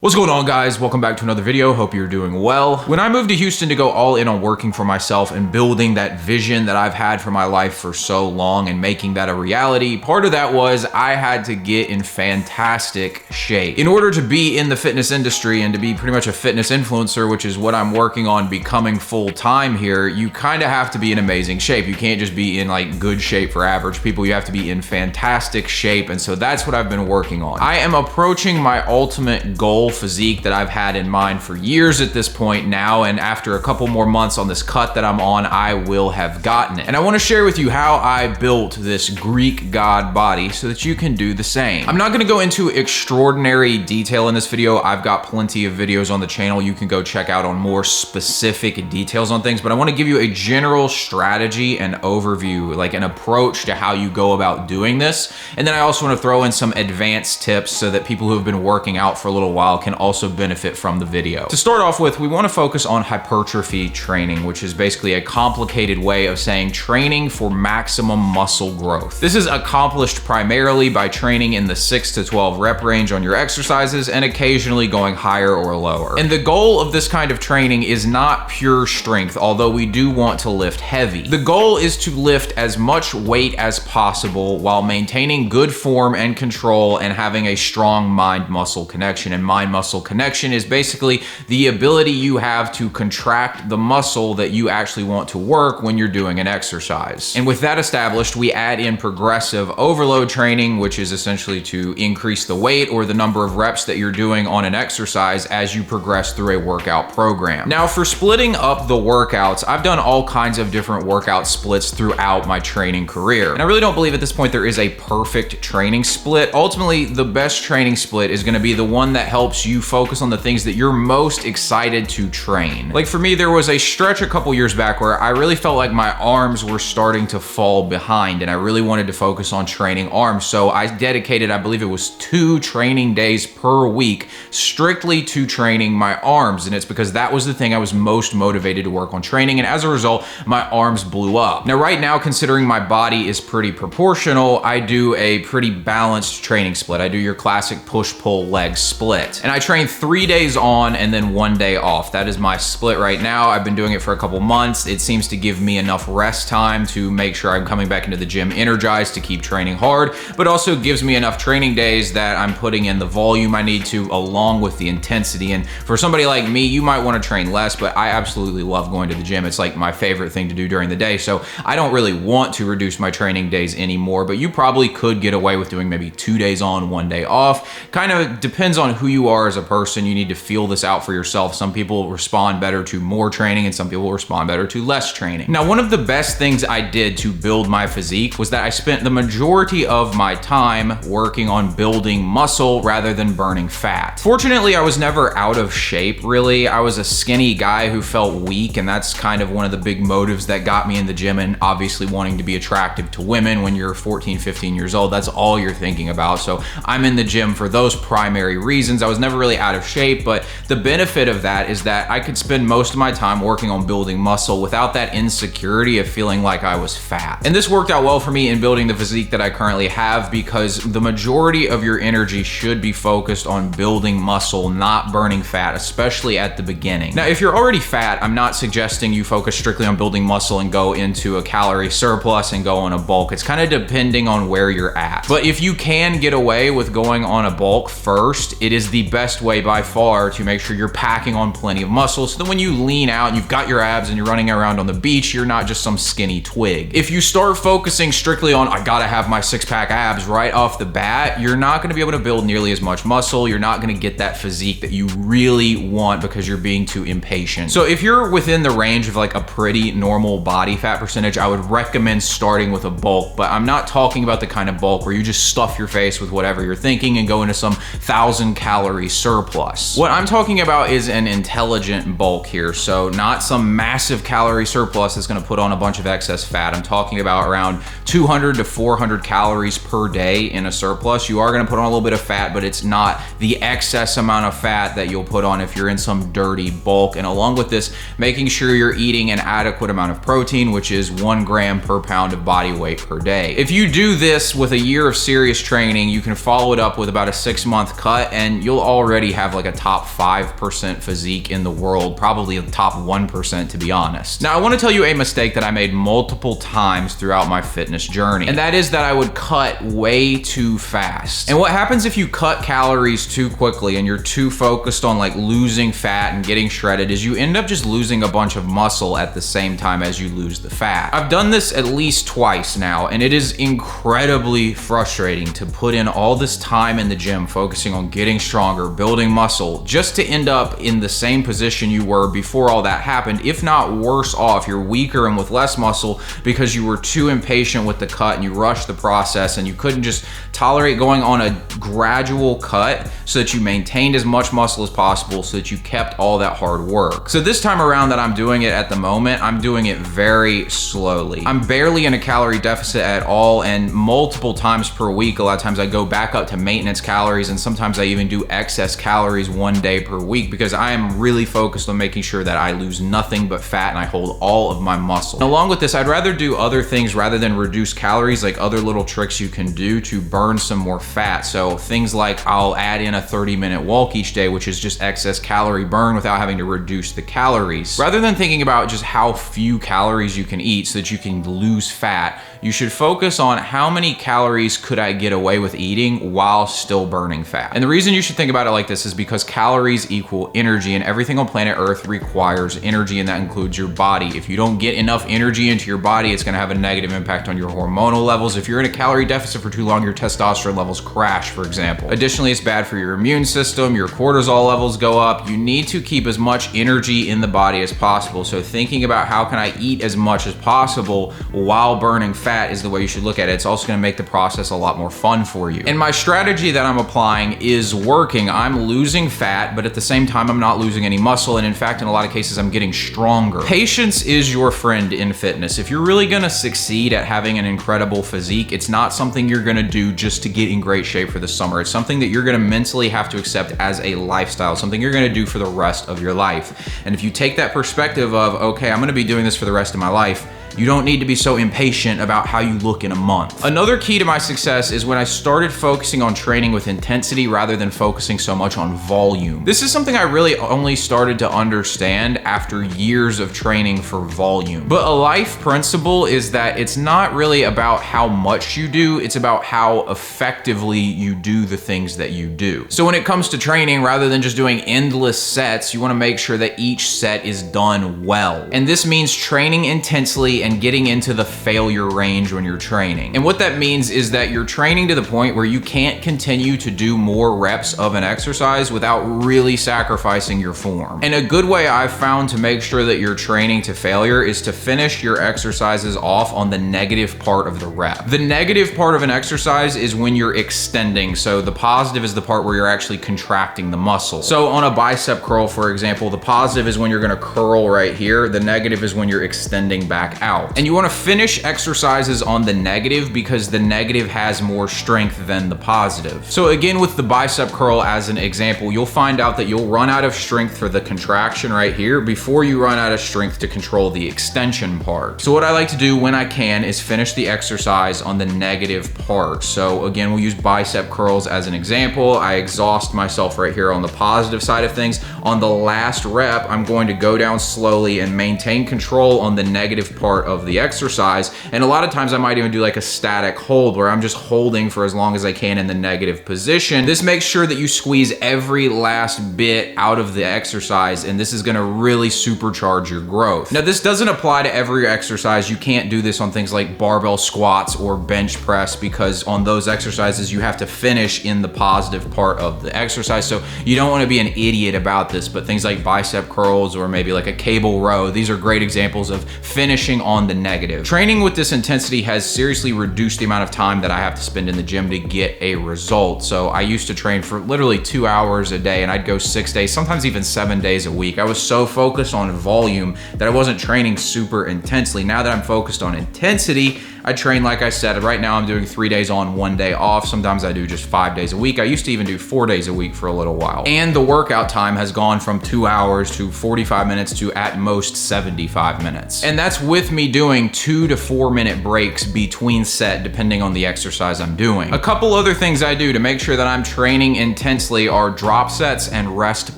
What's going on, guys? Welcome back to another video. Hope you're doing well. When I moved to Houston to go all in on working for myself and building that vision that I've had for my life for so long and making that a reality, part of that was I had to get in fantastic shape. In order to be in the fitness industry and to be pretty much a fitness influencer, which is what I'm working on becoming full time here, you kind of have to be in amazing shape. You can't just be in like good shape for average people. You have to be in fantastic shape. And so that's what I've been working on. I am approaching my ultimate goal physique that I've had in mind for years at this point now, and after a couple more months on this cut that I'm on, I will have gotten it. And I want to share with you how I built this Greek god body so that you can do the same. I'm not going to go into extraordinary detail in this video. I've got plenty of videos on the channel you can go check out on more specific details on things, but I want to give you a general strategy and overview, like an approach to how you go about doing this. And then I also want to throw in some advanced tips so that people who have been working out for a little while can also benefit from the video. To start off with, we want to focus on hypertrophy training, which is basically a complicated way of saying training for maximum muscle growth. This is accomplished primarily by training in the 6 to 12 rep range on your exercises and occasionally going higher or lower. And the goal of this kind of training is not pure strength, although we do want to lift heavy. The goal is to lift as much weight as possible while maintaining good form and control and having a strong mind-muscle connection. And mind-muscle connection is basically the ability you have to contract the muscle that you actually want to work when you're doing an exercise. And with that established, we add in progressive overload training, which is essentially to increase the weight or the number of reps that you're doing on an exercise as you progress through a workout program. Now, for splitting up the workouts, I've done all kinds of different workout splits throughout my training career. And I really don't believe at this point there is a perfect training split. Ultimately, the best training split is going to be the one that helps you focus on the things that you're most excited to train. Like for me, there was a stretch a couple years back where I really felt like my arms were starting to fall behind and I really wanted to focus on training arms. So I dedicated, I believe it was 2 training days per week strictly to training my arms. And it's because that was the thing I was most motivated to work on training. And as a result, my arms blew up. Now, right now, considering my body is pretty proportional, I do a pretty balanced training split. I do your classic push-pull leg split. And I train 3 days on and then 1 day off. That is my split right now. I've been doing it for a couple months. It seems to give me enough rest time to make sure I'm coming back into the gym energized to keep training hard, but also gives me enough training days that I'm putting in the volume I need to along with the intensity. And for somebody like me, you might want to train less, but I absolutely love going to the gym. It's like my favorite thing to do during the day. So I don't really want to reduce my training days anymore, but you probably could get away with doing maybe 2 days on, 1 day off. Kind of depends on who you are as a person. You need to feel this out for yourself. Some people respond better to more training and some people respond better to less training. Now, one of the best things I did to build my physique was that I spent the majority of my time working on building muscle rather than burning fat. Fortunately, I was never out of shape, really. I was a skinny guy who felt weak, and that's kind of one of the big motives that got me in the gym, and obviously wanting to be attractive to women when you're 14, 15 years old. That's all you're thinking about. So I'm in the gym for those primary reasons. I was never really out of shape, but the benefit of that is that I could spend most of my time working on building muscle without that insecurity of feeling like I was fat. And this worked out well for me in building the physique that I currently have, because the majority of your energy should be focused on building muscle, not burning fat, especially at the beginning. Now, if you're already fat, I'm not suggesting you focus strictly on building muscle and go into a calorie surplus and go on a bulk. It's kind of depending on where you're at. But if you can get away with going on a bulk first, it is the best way by far to make sure you're packing on plenty of muscle, so that when you lean out and you've got your abs and you're running around on the beach, you're not just some skinny twig. If you start focusing strictly on, I gotta have my 6-pack abs right off the bat, you're not gonna be able to build nearly as much muscle. You're not gonna get that physique that you really want because you're being too impatient. So if you're within the range of like a pretty normal body fat percentage, I would recommend starting with a bulk, but I'm not talking about the kind of bulk where you just stuff your face with whatever you're thinking and go into some 1,000-calorie surplus. What I'm talking about is an intelligent bulk here. So not some massive calorie surplus that's gonna put on a bunch of excess fat. I'm talking about around 200 to 400 calories per day in a surplus. You are gonna put on a little bit of fat, but it's not the excess amount of fat that you'll put on if you're in some dirty bulk. And along with this, making sure you're eating an adequate amount of protein, which is 1 gram per pound of body weight per day. If you do this with a year of serious training, you can follow it up with about a 6-month cut, and you'll already have like a top 5% physique in the world, probably a top 1% to be honest. Now I want to tell you a mistake that I made multiple times throughout my fitness journey, and that is that I would cut way too fast. And what happens if you cut calories too quickly and you're too focused on like losing fat and getting shredded is you end up just losing a bunch of muscle at the same time as you lose the fat. I've done this at least twice now, and it is incredibly frustrating to put in all this time in the gym focusing on getting stronger, building muscle, just to end up in the same position you were before all that happened, if not worse off. You're weaker and with less muscle because you were too impatient with the cut and you rushed the process and you couldn't just tolerate going on a gradual cut so that you maintained as much muscle as possible so that you kept all that hard work. So this time around that I'm doing it at the moment, I'm doing it very slowly. I'm barely in a calorie deficit at all, and multiple times per week, a lot of times I go back up to maintenance calories, and sometimes I even do excess calories one day per week because I am really focused on making sure that I lose nothing but fat and I hold all of my muscle. And along with this, I'd rather do other things rather than reduce calories, like other little tricks you can do to burn some more fat. So things like I'll add in a 30-minute walk each day, which is just excess calorie burn without having to reduce the calories. Rather than thinking about just how few calories you can eat so that you can lose fat, you should focus on how many calories could I get away with eating while still burning fat. And the reason you should think about it like this is because calories equal energy, and everything on planet Earth requires energy, and that includes your body. If you don't get enough energy into your body, it's gonna have a negative impact on your hormonal levels. If you're in a calorie deficit for too long, your testosterone levels crash, for example. Additionally, it's bad for your immune system, your cortisol levels go up. You need to keep as much energy in the body as possible. So thinking about how can I eat as much as possible while burning fat is the way you should look at it. It's also gonna make the process a lot more fun for you. And my strategy that I'm applying is working. I'm losing fat, but at the same time, I'm not losing any muscle. And in fact, in a lot of cases, I'm getting stronger. Patience is your friend in fitness. If you're really gonna succeed at having an incredible physique, it's not something you're gonna do just to get in great shape for the summer. It's something that you're gonna mentally have to accept as a lifestyle, something you're gonna do for the rest of your life. And if you take that perspective of, okay, I'm gonna be doing this for the rest of my life, you don't need to be so impatient about how you look in a month. Another key to my success is when I started focusing on training with intensity rather than focusing so much on volume. This is something I really only started to understand after years of training for volume. But a life principle is that it's not really about how much you do, it's about how effectively you do the things that you do. So when it comes to training, rather than just doing endless sets, you wanna make sure that each set is done well. And this means training intensely and getting into the failure range when you're training. And what that means is that you're training to the point where you can't continue to do more reps of an exercise without really sacrificing your form. And a good way I've found to make sure that you're training to failure is to finish your exercises off on the negative part of the rep. The negative part of an exercise is when you're extending. So the positive is the part where you're actually contracting the muscle. So on a bicep curl, for example, the positive is when you're gonna curl right here. The negative is when you're extending back out. And you wanna finish exercises on the negative because the negative has more strength than the positive. So again, with the bicep curl as an example, you'll find out that you'll run out of strength for the contraction right here before you run out of strength to control the extension part. So what I like to do when I can is finish the exercise on the negative part. So again, we'll use bicep curls as an example. I exhaust myself right here on the positive side of things. On the last rep, I'm going to go down slowly and maintain control on the negative part of the exercise. And a lot of times I might even do like a static hold where I'm just holding for as long as I can in the negative position. This makes sure that you squeeze every last bit out of the exercise, and this is gonna really supercharge your growth. Now, this doesn't apply to every exercise. You can't do this on things like barbell squats or bench press because on those exercises, you have to finish in the positive part of the exercise. So you don't wanna be an idiot about this, but things like bicep curls or maybe like a cable row, these are great examples of finishing on the negative. Training with this intensity has seriously reduced the amount of time that I have to spend in the gym to get a result. So I used to train for literally 2 hours a day and I'd go 6 days, sometimes even 7 days a week. I was so focused on volume that I wasn't training super intensely. Now that I'm focused on intensity, I train, like I said, right now I'm doing 3 days on, 1 day off. Sometimes I do just 5 days a week. I used to even do 4 days a week for a little while. And the workout time has gone from 2 hours to 45 minutes to at most 75 minutes. And that's with me doing 2 to 4 minute breaks between set, depending on the exercise I'm doing. A couple other things I do to make sure that I'm training intensely are drop sets and rest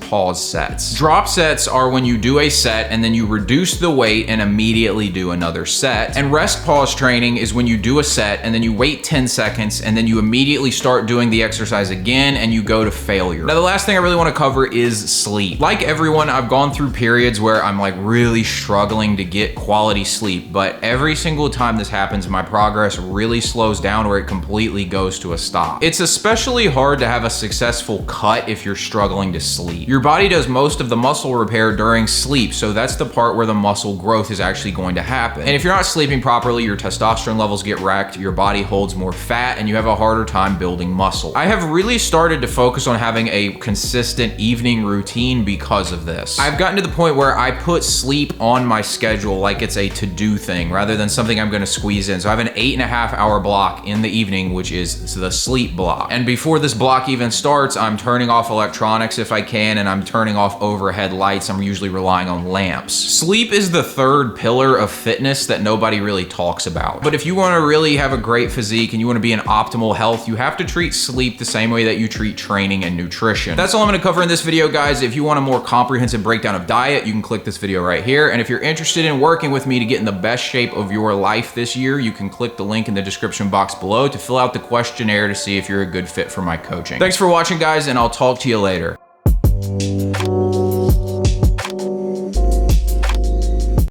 pause sets. Drop sets are when you do a set and then you reduce the weight and immediately do another set. And rest pause training is when you do a set and then you wait 10 seconds and then you immediately start doing the exercise again and you go to failure. Now, the last thing I really want to cover is sleep. Like everyone, I've gone through periods where I'm like really struggling to get quality sleep, but every single time this happens, my progress really slows down or it completely goes to a stop. It's especially hard to have a successful cut if you're struggling to sleep. Your body does most of the muscle repair during sleep, so that's the part where the muscle growth is actually going to happen. And if you're not sleeping properly, your testosterone levels get wrecked, your body holds more fat, and you have a harder time building muscle. I have really started to focus on having a consistent evening routine because of this. I've gotten to the point where I put sleep on my schedule like it's a to-do thing rather than something I'm gonna squeeze in. So I have an 8.5 hour block in the evening, which is the sleep block. And before this block even starts, I'm turning off electronics if I can, and I'm turning off overhead lights. I'm usually relying on lamps. Sleep is the third pillar of fitness that nobody really talks about. But if you wanna really have a great physique and you wanna be in optimal health, you have to treat sleep the same way that you treat training and nutrition. That's all I'm gonna cover in this video, guys. If you want a more comprehensive breakdown of diet, you can click this video right here. And if you're interested in working with me to get in the best shape of your life this year, you can click the link in the description box below to fill out the questionnaire to see if you're a good fit for my coaching. Thanks for watching, guys, and I'll talk to you later.